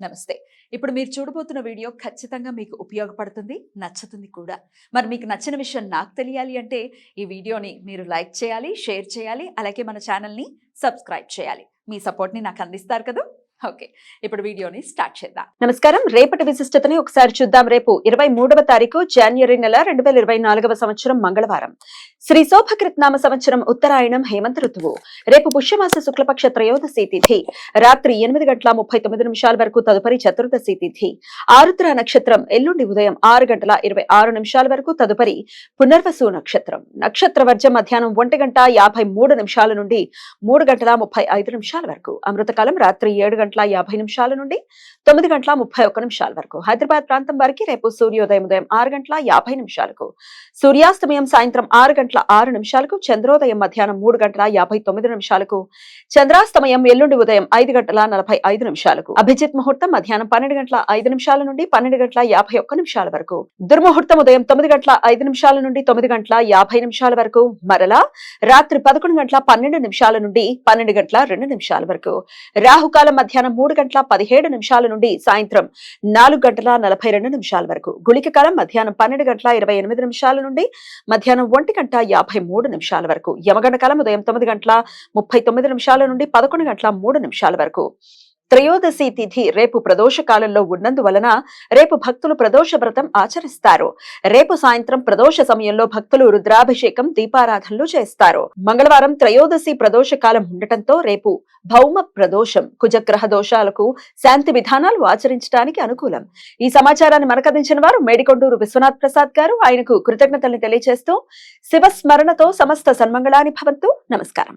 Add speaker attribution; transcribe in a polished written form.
Speaker 1: నమస్తే. ఇప్పుడు మీరు చూడబోతున్న వీడియో ఖచ్చితంగా మీకు ఉపయోగపడుతుంది, నచ్చుతుంది కూడా. మరి మీకు నచ్చిన విషయం నాకు తెలియాలి అంటే ఈ వీడియోని మీరు లైక్ చేయాలి, షేర్ చేయాలి, అలాగే మన ఛానల్ని సబ్స్క్రైబ్ చేయాలి. మీ సపోర్ట్ని నాకు అందిస్తారు కదా. ఓకే, ఇప్పుడు వీడియోని స్టార్ట్ చేద్దాం. నమస్కారం. రేపటి విశిష్టతని ఒకసారి చూద్దాం. రేపు 23వ తారీఖు జనవరి నెల 2024వ సంవత్సరం మంగళవారం. శ్రీ శోభకృత్నామ సంవత్సరం ఉత్తరాయణం హేమంత ఋతువు. రేపు పుష్యమాస శుక్లపక్ష త్రయోదశి తిథి రాత్రి 8:39 వరకు, తదుపరి చతుర్దశి తిథి. ఆరుద్ర నక్షత్రం ఎల్లుండి ఉదయం 6:26 వరకు, తదుపరి పునర్వసు నక్షత్రం. నక్షత్ర వర్జం మధ్యాహ్నం 1:53 నుండి 3:35 వరకు. అమృతకాలం రాత్రి 7:50 నుండి 9:31 వరకు. హైదరాబాద్ ప్రాంతం వారికి రేపు సూర్యోదయం ఉదయం 6:50 సూర్యాస్తమయం సాయంత్రం 6:06 చంద్రోదయం మధ్యాహ్నం 3:59 చంద్రాస్తమయం ఎల్లుండి ఉదయం 5:45 అభిజిత్ ముహూర్తం మధ్యాహ్నం 12:05 నుండి 12:51 వరకు. దుర్ముహూర్తం ఉదయం 9:05 నుండి 9:50 వరకు. మరలా రాత్రి 11:12 నుండి 12:02 వరకు. రాహుకాలం మధ్యాహ్నం 3:17 నుండి సాయంత్రం 4:42 వరకు. గుళిక కాలం మధ్యాహ్నం 12:28 నుండి మధ్యాహ్నం 1:53 వరకు. యమగండ కాలం ఉదయం 9:39 నుండి 11:03 వరకు. త్రయోదశి తిథి రేపు ప్రదోష కాలంలో ఉన్నందువలన రేపు భక్తులు ప్రదోష వ్రతం ఆచరిస్తారు. రేపు సాయంత్రం ప్రదోష సమయంలో భక్తులు రుద్రాభిషేకం, దీపారాధనలు చేస్తారు. మంగళవారం త్రయోదశి ప్రదోష కాలం ఉండటంతో రేపు భౌమ ప్రదోషం. కుజగ్రహ దోషాలకు శాంతి విధానాలు ఆచరించడానికి అనుకూలం. ఈ సమాచారాన్ని మనకందించిన వారు మేడికొండూరు విశ్వనాథ్ ప్రసాద్ గారు. ఆయనకు కృతజ్ఞతల్ని తెలియజేస్తూ శివస్మరణతో సమస్త సన్మంగళాని భవంతు. నమస్కారం.